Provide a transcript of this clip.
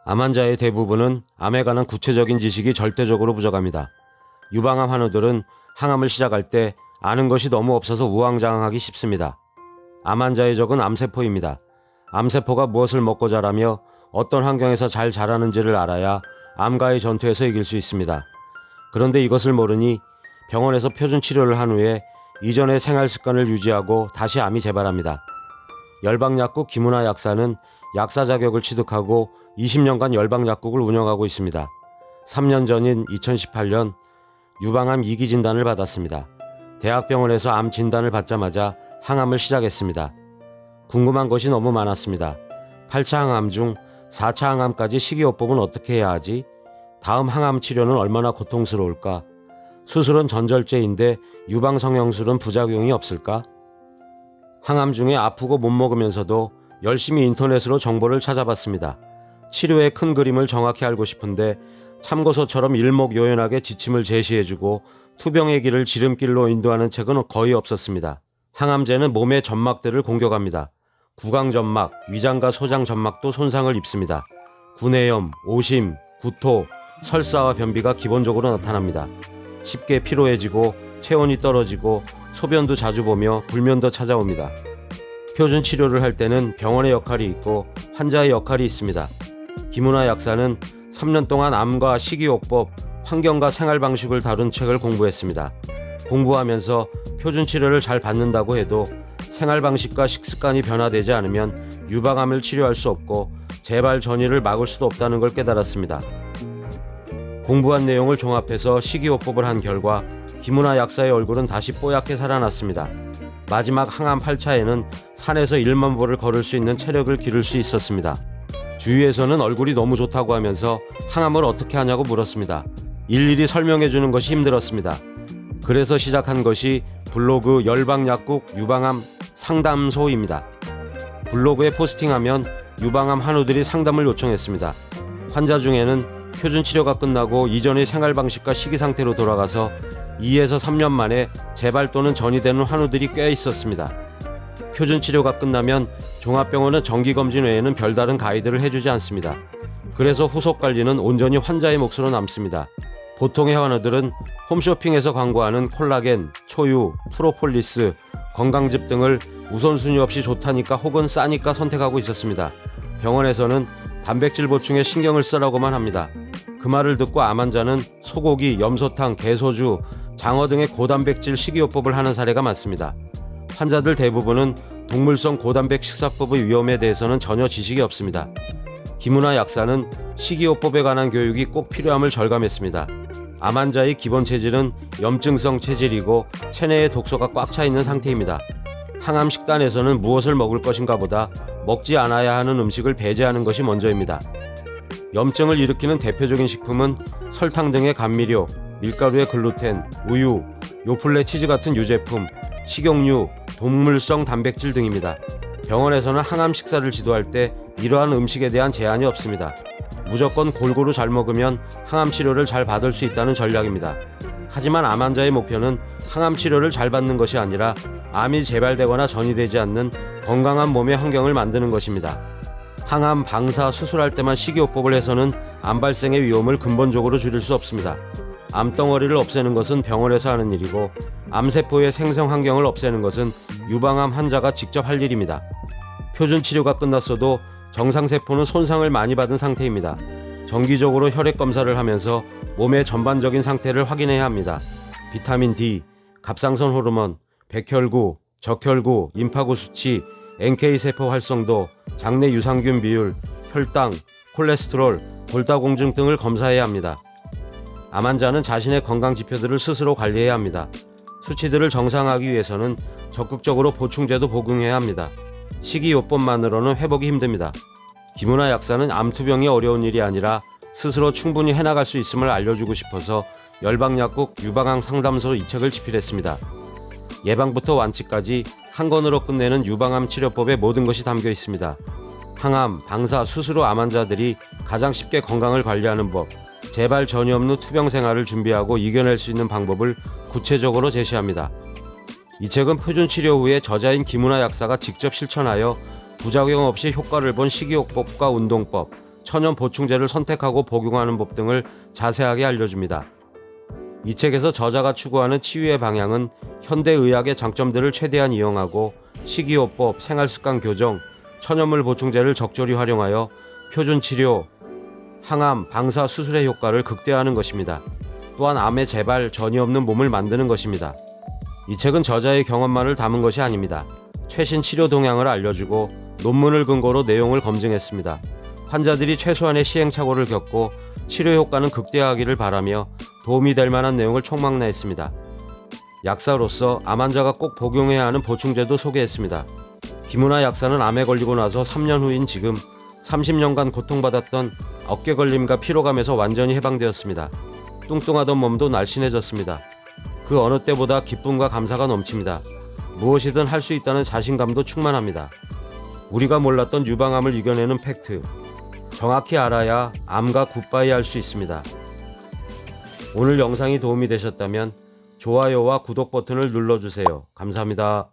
암 환자의 대부분은 암에 관한 구체적인 지식이 절대적으로 부족합니다. 유방암 환우들은 항암을 시작할 때 아는 것이 너무 없어서 우왕좌왕하기 쉽습니다. 암 환자의 적은 암세포입니다. 암세포가 무엇을 먹고 자라며 어떤 환경에서 잘 자라는지를 알아야 암과의 전투에서 이길 수 있습니다. 그런데 이것을 모르니 병원에서 표준 치료를 한 후에 이전의 생활 습관을 유지하고 다시 암이 재발합니다. 열방약국 김은하 약사는 약사 자격을 취득하고 20년간 열방약국을 운영하고 있습니다. 3년 전인 2018년 유방암 2기 진단을 받았습니다. 대학병원에서 암 진단을 받자마자 항암을 시작했습니다. 궁금한 것이 너무 많았습니다. 8차 항암 중 4차 항암까지 식이요법은 어떻게 해야 하지? 다음 항암 치료는 얼마나 고통스러울까? 수술은 전절제인데 유방 성형술은 부작용이 없을까? 항암 중에 아프고 못 먹으면서도 열심히 인터넷으로 정보를 찾아봤습니다. 치료의 큰 그림을 정확히 알고 싶은데 참고서처럼 일목요연하게 지침을 제시해주고 투병의 길을 지름길로 인도하는 책은 거의 없었습니다. 항암제는 몸의 점막들을 공격합니다. 구강점막, 위장과 소장 점막도 손상을 입습니다. 구내염, 오심, 구토, 설사와 변비가 기본적으로 나타납니다. 쉽게 피로해지고 체온이 떨어지고 소변도 자주 보며 불면도 찾아옵니다. 표준 치료를 할 때는 병원의 역할이 있고 환자의 역할이 있습니다. 김은하 약사는 3년 동안 암과 식이요법, 환경과 생활 방식을 다룬 책을 공부했습니다. 공부하면서 표준 치료를 잘 받는다고 해도 생활 방식과 식습관이 변화되지 않으면 유방암을 치료할 수 없고 재발 전이를 막을 수도 없다는 걸 깨달았습니다. 공부한 내용을 종합해서 식이요법을 한 결과 김은하 약사의 얼굴은 다시 뽀얗게 살아났습니다. 마지막 항암 8차에는 산에서 1만 보를 걸을 수 있는 체력을 기를 수 있었습니다. 주위에서는 얼굴이 너무 좋다고 하면서 항암을 어떻게 하냐고 물었습니다. 일일이 설명해 주는 것이 힘들었습니다. 그래서 시작한 것이 블로그 열방약국 유방암 상담소입니다. 블로그에 포스팅하면 유방암 환우들이 상담을 요청했습니다. 환자 중에는 표준 치료가 끝나고 이전의 생활 방식과 식이 상태로 돌아가서 2에서 3년 만에 재발 또는 전이되는 환우들이 꽤 있었습니다. 표준 치료가 끝나면 종합병원은 정기검진 외에는 별다른 가이드를 해주지 않습니다. 그래서 후속 관리는 온전히 환자의 몫으로 남습니다. 보통의 환우들은 홈쇼핑에서 광고하는 콜라겐, 초유, 프로폴리스, 건강즙 등을 우선순위 없이 좋다니까 혹은 싸니까 선택하고 있었습니다. 병원에서는 단백질 보충에 신경을 쓰라고만 합니다. 그 말을 듣고 암 환자는 소고기, 염소탕, 개소주, 장어 등의 고단백질 식이요법을 하는 사례가 많습니다. 환자들 대부분은 동물성 고단백 식사법의 위험에 대해서는 전혀 지식이 없습니다. 김은하 약사는 식이요법에 관한 교육이 꼭 필요함을 절감했습니다. 암 환자의 기본 체질은 염증성 체질이고 체내에 독소가 꽉 차 있는 상태입니다. 항암 식단에서는 무엇을 먹을 것인가 보다 먹지 않아야 하는 음식을 배제하는 것이 먼저입니다. 염증을 일으키는 대표적인 식품은 설탕 등의 감미료, 밀가루의 글루텐, 우유, 요플레 치즈 같은 유제품, 식용유, 동물성 단백질 등입니다. 병원에서는 항암 식사를 지도할 때 이러한 음식에 대한 제한이 없습니다. 무조건 골고루 잘 먹으면 항암 치료를 잘 받을 수 있다는 전략입니다. 하지만 암 환자의 목표는 항암 치료를 잘 받는 것이 아니라 암이 재발되거나 전이되지 않는 건강한 몸의 환경을 만드는 것입니다. 항암 방사 수술할 때만 식이요법을 해서는 암 발생의 위험을 근본적으로 줄일 수 없습니다. 암덩어리를 없애는 것은 병원에서 하는 일이고 암세포의 생성 환경을 없애는 것은 유방암 환자가 직접 할 일입니다. 표준 치료가 끝났어도 정상세포는 손상을 많이 받은 상태입니다. 정기적으로 혈액 검사를 하면서 몸의 전반적인 상태를 확인해야 합니다. 비타민 D, 갑상선 호르몬, 백혈구, 적혈구, 임파구 수치, NK세포 활성도, 장내 유산균 비율, 혈당, 콜레스테롤, 골다공증 등을 검사해야 합니다. 암 환자는 자신의 건강 지표들을 스스로 관리해야 합니다. 수치들을 정상화하기 위해서는 적극적으로 보충제도 복용해야 합니다. 식이요법만으로는 회복이 힘듭니다. 김은하 약사는 암투병이 어려운 일이 아니라 스스로 충분히 해나갈 수 있음을 알려주고 싶어서 열방약국 유방암 상담소 이 책을 집필했습니다. 예방부터 완치까지 한 권으로 끝내는 유방암 치료법의 모든 것이 담겨 있습니다. 항암, 방사, 수술 후 암 환자들이 가장 쉽게 건강을 관리하는 법, 재발 전이 없는 투병 생활을 준비하고 이겨낼 수 있는 방법을 구체적으로 제시합니다. 이 책은 표준 치료 후에 저자인 김은하 약사가 직접 실천하여 부작용 없이 효과를 본 식이요법과 운동법, 천연 보충제를 선택하고 복용하는 법 등을 자세하게 알려줍니다. 이 책에서 저자가 추구하는 치유의 방향은 현대의학의 장점들을 최대한 이용하고 식이요법, 생활습관 교정, 천연물 보충제를 적절히 활용하여 표준 치료, 항암, 방사 수술의 효과를 극대화하는 것입니다. 또한 암의 재발 전이 없는 몸을 만드는 것입니다. 이 책은 저자의 경험만을 담은 것이 아닙니다. 최신 치료 동향을 알려주고 논문을 근거로 내용을 검증했습니다. 환자들이 최소한의 시행착오를 겪고 치료 효과는 극대화하기를 바라며 도움이 될 만한 내용을 총망라했습니다. 약사로서 암 환자가 꼭 복용해야 하는 보충제도 소개했습니다. 김은하 약사는 암에 걸리고 나서 3년 후인 지금 30년간 고통받았던 어깨 걸림과 피로감에서 완전히 해방되었습니다. 뚱뚱하던 몸도 날씬해졌습니다. 그 어느 때보다 기쁨과 감사가 넘칩니다. 무엇이든 할 수 있다는 자신감도 충만합니다. 우리가 몰랐던 유방암을 이겨내는 팩트. 정확히 알아야 암과 굿바이 할 수 있습니다. 오늘 영상이 도움이 되셨다면 좋아요와 구독 버튼을 눌러주세요. 감사합니다.